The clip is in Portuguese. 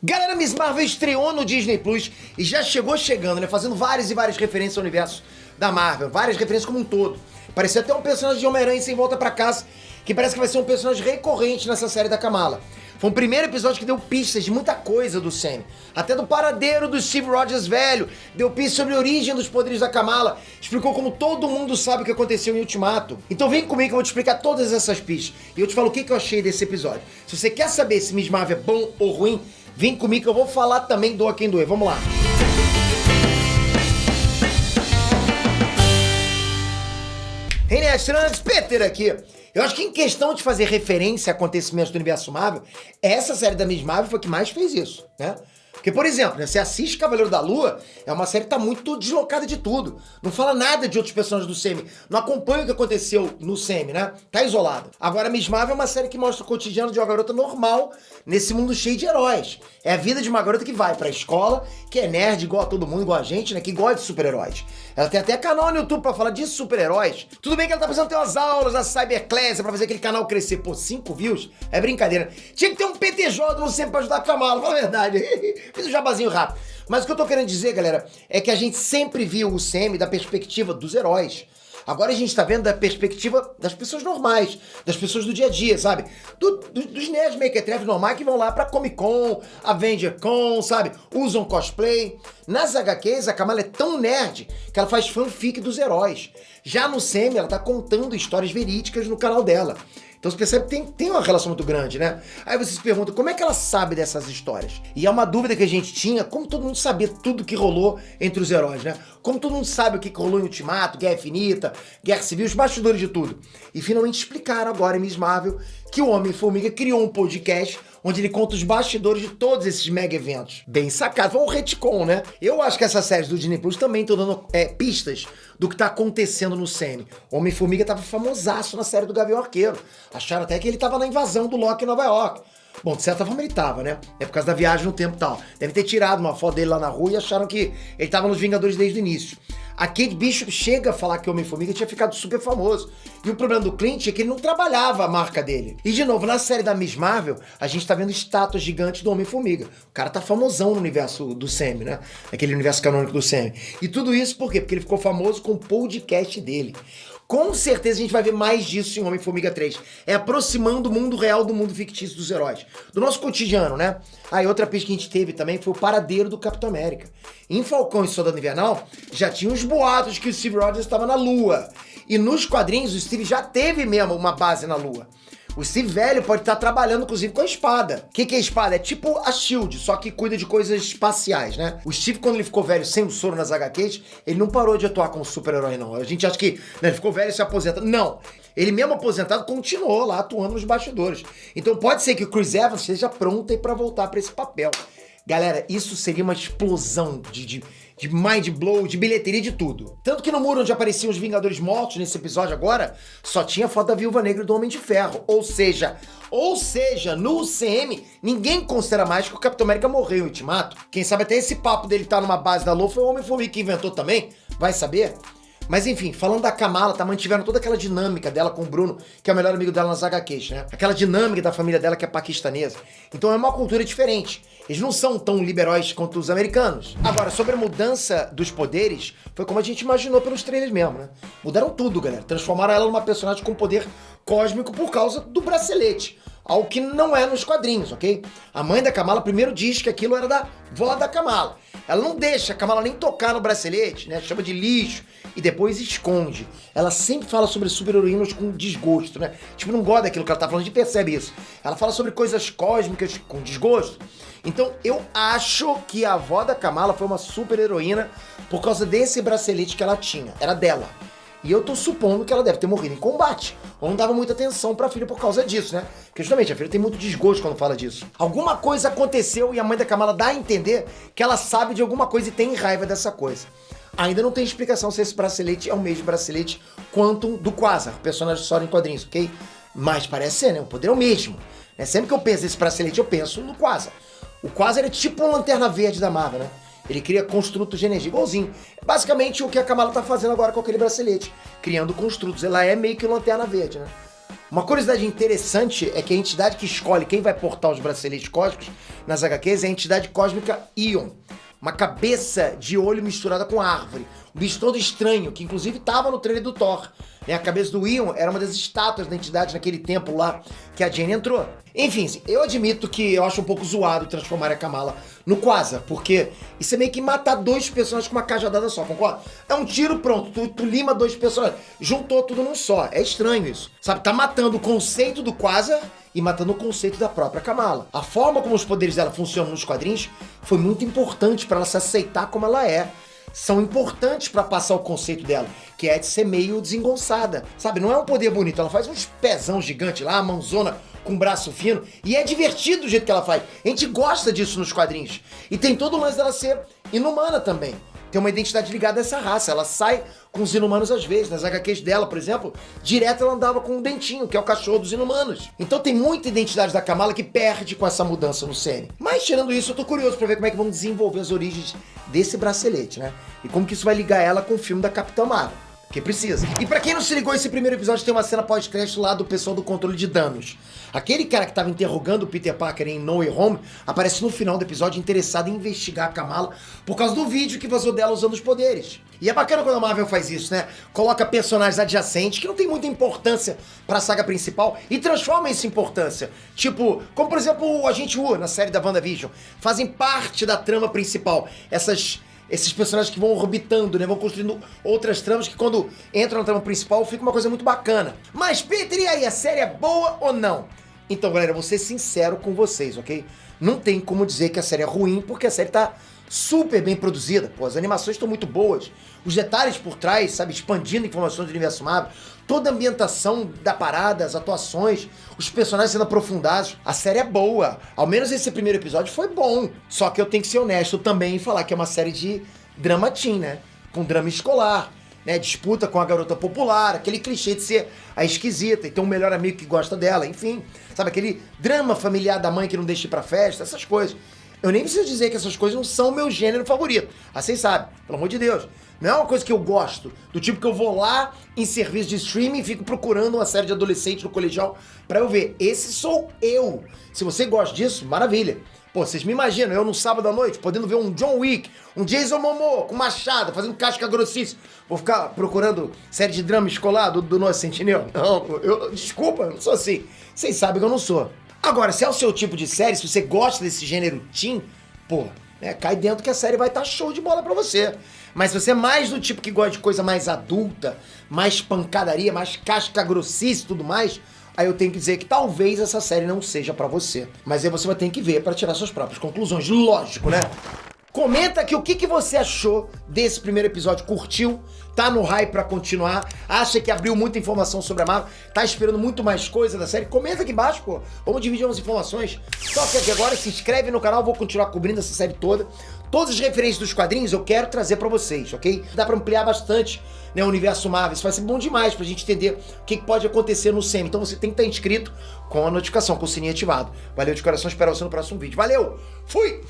Galera, Miss Marvel estreou no Disney Plus e já chegou chegando, né? Fazendo várias e várias referências ao universo da Marvel. Várias referências como um todo. Parecia até um personagem de Homem-Aranha sem volta pra casa, que parece que vai ser um personagem recorrente nessa série da Kamala. Foi um primeiro episódio que deu pistas de muita coisa do Sam. Até do paradeiro do Steve Rogers velho. Deu pistas sobre a origem dos poderes da Kamala. Explicou como todo mundo sabe o que aconteceu em Ultimato. Então vem comigo que eu vou te explicar todas essas pistas. E eu te falo o que eu achei desse episódio. Se você quer saber se Miss Marvel é bom ou ruim, vem comigo que eu vou falar também do A Quem Doer. Vamos lá. Hey, Nerd, Peter aqui. Eu acho que em questão de fazer referência a acontecimentos do universo Marvel, essa série da Miss Marvel foi a que mais fez isso, né? Porque, por exemplo, né, você assiste Cavaleiro da Lua, é uma série que tá muito deslocada de tudo. Não fala nada de outros personagens do Sam. Não acompanha o que aconteceu no Sam, né? Tá isolado. Agora, Miss Marvel é uma série que mostra o cotidiano de uma garota normal nesse mundo cheio de heróis. É a vida de uma garota que vai pra escola, que é nerd igual a todo mundo, igual a gente, né? Que gosta de super-heróis. Ela tem até canal no YouTube pra falar de super-heróis. Tudo bem que ela tá precisando ter umas aulas da Cyberclass pra fazer aquele canal crescer. Pô, 5 views? É brincadeira. Tinha que ter um PTJ no Sam pra ajudar a Kamala, fala a verdade. Fiz um jabazinho rápido. Mas o que eu tô querendo dizer, galera, é que a gente sempre viu o Sam da perspectiva dos heróis. Agora a gente tá vendo da perspectiva das pessoas normais, das pessoas do dia a dia, sabe? Dos nerds mequetrefes normais que vão lá pra Comic Con, Avenger Con, sabe? Usam cosplay. Nas HQs, a Kamala é tão nerd que ela faz fanfic dos heróis. Já no Sam, ela tá contando histórias verídicas no canal dela. Então você percebe que tem uma relação muito grande, né? Aí você se pergunta, como é que ela sabe dessas histórias? E é uma dúvida que a gente tinha, como todo mundo sabia tudo que rolou entre os heróis, né? Como todo mundo sabe o que rolou em Ultimato, Guerra Infinita, Guerra Civil, os bastidores de tudo. E finalmente explicaram agora em Miss Marvel que o Homem-Formiga criou um podcast onde ele conta os bastidores de todos esses mega eventos. Bem sacado, foi um retcon, né? Eu acho que essas séries do Disney Plus também estão dando pistas do que tá acontecendo no Sam. O Homem-Formiga tava famosaço na série do Gavião Arqueiro. Acharam até que ele tava na invasão do Loki em Nova York. Bom, de certa forma ele tava, né? É por causa da viagem no tempo e tal. Deve ter tirado uma foto dele lá na rua e acharam que ele tava nos Vingadores desde o início. A Kate Bishop chega a falar que o Homem-Formiga tinha ficado super famoso. E o problema do Clint é que ele não trabalhava a marca dele. E, de novo, na série da Miss Marvel, a gente tá vendo estátuas gigantes do Homem-Formiga. O cara tá famosão no universo do Sam, né? Aquele universo canônico do Sam. E tudo isso por quê? Porque ele ficou famoso com o podcast dele. Com certeza a gente vai ver mais disso em Homem-Formiga 3. É aproximando o mundo real do mundo fictício dos heróis. Do nosso cotidiano, né? Aí outra pista que a gente teve também foi o paradeiro do Capitão América. Em Falcão e Soldado Invernal, já tinha os boatos que o Steve Rogers estava na Lua. E nos quadrinhos, o Steve já teve mesmo uma base na Lua. O Steve velho pode estar trabalhando, inclusive, com a espada. O que é a espada? É tipo a SHIELD, só que cuida de coisas espaciais, né? O Steve, quando ele ficou velho sem o soro nas HQs, ele não parou de atuar como super-herói, não. A gente acha que ele ficou velho e se aposenta. Não. Ele mesmo aposentado continuou lá atuando nos bastidores. Então pode ser que o Chris Evans esteja pronto aí pra voltar pra esse papel. Galera, isso seria uma explosão de mind blow, de bilheteria, de tudo. Tanto que no muro onde apareciam os Vingadores mortos nesse episódio agora, só tinha foto da Viúva Negra e do Homem de Ferro. Ou seja, no UCM, ninguém considera mais que o Capitão América morreu em Ultimato. Quem sabe até esse papo dele tá numa base da Lua foi o Homem-Formiga que inventou também, vai saber? Mas enfim, falando da Kamala, mantiveram toda aquela dinâmica dela com o Bruno, que é o melhor amigo dela nas HQs, né? Aquela dinâmica da família dela que é paquistanesa. Então é uma cultura diferente. Eles não são tão liberais quanto os americanos. Agora, sobre a mudança dos poderes, foi como a gente imaginou pelos trailers mesmo, né? Mudaram tudo, galera. Transformaram ela numa personagem com poder cósmico por causa do bracelete. Algo que não é nos quadrinhos, ok? A mãe da Kamala primeiro diz que aquilo era da vó da Kamala. Ela não deixa a Kamala nem tocar no bracelete, né? Chama de lixo e depois esconde. Ela sempre fala sobre super-heroínas com desgosto, né? Tipo, não gosta daquilo que ela tá falando, a gente percebe isso. Ela fala sobre coisas cósmicas com desgosto. Então, eu acho que a avó da Kamala foi uma super-heroína por causa desse bracelete que ela tinha. Era dela. E eu tô supondo que ela deve ter morrido em combate. Ou não dava muita atenção pra filha por causa disso, né? Porque justamente a filha tem muito desgosto quando fala disso. Alguma coisa aconteceu e a mãe da Kamala dá a entender que ela sabe de alguma coisa e tem raiva dessa coisa. Ainda não tem explicação se esse bracelete é o mesmo bracelete Quantum do Quasar, personagem só em quadrinhos, ok? Mas parece ser, né? O poder é o mesmo. Né? Sempre que eu penso nesse bracelete, eu penso no Quasar. O Quasar é tipo uma lanterna verde da Marvel, né? Ele cria construtos de energia, igualzinho. É basicamente o que a Kamala tá fazendo agora com aquele bracelete. Criando construtos. Ela é meio que lanterna verde, né? Uma curiosidade interessante é que a entidade que escolhe quem vai portar os braceletes cósmicos nas HQs é a entidade cósmica Ion. Uma cabeça de olho misturada com árvore. Um bicho todo estranho, que inclusive estava no trailer do Thor. A cabeça do Ion era uma das estátuas da entidade naquele templo lá que a Jane entrou. Enfim, eu admito que eu acho um pouco zoado transformar a Kamala no Quasar, porque isso é meio que matar dois personagens com uma cajadada só, concorda? É um tiro, pronto, tu lima dois personagens, juntou tudo num só. É estranho isso, sabe? Tá matando o conceito do Quasar e matando o conceito da própria Kamala. A forma como os poderes dela funcionam nos quadrinhos foi muito importante para ela se aceitar como ela é. São importantes pra passar o conceito dela, que é de ser meio desengonçada, sabe? Não é um poder bonito, ela faz uns pezão gigante lá, a mãozona com braço fino, e é divertido do jeito que ela faz. A gente gosta disso nos quadrinhos. E tem todo o lance dela ser inumana também. Tem uma identidade ligada a essa raça, ela sai com os inumanos às vezes. Nas HQs dela, por exemplo, direto ela andava com um dentinho, que é o cachorro dos inumanos. Então tem muita identidade da Kamala que perde com essa mudança no série. Mas tirando isso, eu tô curioso pra ver como é que vão desenvolver as origens desse bracelete, né? E como que isso vai ligar ela com o filme da Capitã Marvel. Porque precisa. E pra quem não se ligou, esse primeiro episódio tem uma cena pós-crédito lá do pessoal do controle de danos. Aquele cara que tava interrogando o Peter Parker em No Way Home aparece no final do episódio interessado em investigar a Kamala por causa do vídeo que vazou dela usando os poderes. E é bacana quando a Marvel faz isso, né? Coloca personagens adjacentes que não tem muita importância pra saga principal e transforma isso em importância. Tipo, como por exemplo o Agente Wu na série da WandaVision. Fazem parte da trama principal. Esses personagens que vão orbitando, né? Vão construindo outras tramas que quando entram na trama principal fica uma coisa muito bacana. Mas, Peter, e aí? A série é boa ou não? Então, galera, eu vou ser sincero com vocês, ok? Não tem como dizer que a série é ruim, porque a série tá super bem produzida. Pô, as animações estão muito boas. Os detalhes por trás, sabe? Expandindo informações do universo Marvel. Toda a ambientação da parada, as atuações, os personagens sendo aprofundados. A série é boa. Ao menos esse primeiro episódio foi bom. Só que eu tenho que ser honesto também e falar que é uma série de drama teen, né? Com drama escolar, né? Disputa com a garota popular, aquele clichê de ser a esquisita e ter um melhor amigo que gosta dela, enfim. Sabe, aquele drama familiar da mãe que não deixa ir pra festa, essas coisas. Eu nem preciso dizer que essas coisas não são o meu gênero favorito. Ah, vocês sabem, pelo amor de Deus. Não é uma coisa que eu gosto, do tipo que eu vou lá em serviço de streaming e fico procurando uma série de adolescente no colegial pra eu ver. Esse sou eu. Se você gosta disso, maravilha. Pô, vocês me imaginam, eu no sábado à noite, podendo ver um John Wick, um Jason Momoa com machado, fazendo casca grossíssima. Vou ficar procurando série de drama escolar do Noah Centineo? Não, desculpa, eu não sou assim. Vocês sabem que eu não sou. Agora, se é o seu tipo de série, se você gosta desse gênero teen, pô, né, cai dentro que a série vai estar show de bola pra você. Mas se você é mais do tipo que gosta de coisa mais adulta, mais pancadaria, mais casca grossice e tudo mais, aí eu tenho que dizer que talvez essa série não seja pra você. Mas aí você vai ter que ver pra tirar suas próprias conclusões. Lógico, né? Comenta aqui o que você achou desse primeiro episódio. Curtiu? Tá no hype pra continuar? Acha que abriu muita informação sobre a Marvel? Tá esperando muito mais coisa da série? Comenta aqui embaixo, pô. Vamos dividir umas informações. Só que aqui agora, se inscreve no canal, vou continuar cobrindo essa série toda. Todas as referências dos quadrinhos eu quero trazer pra vocês, ok? Dá pra ampliar bastante, né, o universo Marvel. Isso vai ser bom demais pra gente entender o que pode acontecer no CM. Então você tem que estar inscrito com a notificação, com o sininho ativado. Valeu de coração, espero você no próximo vídeo. Valeu! Fui!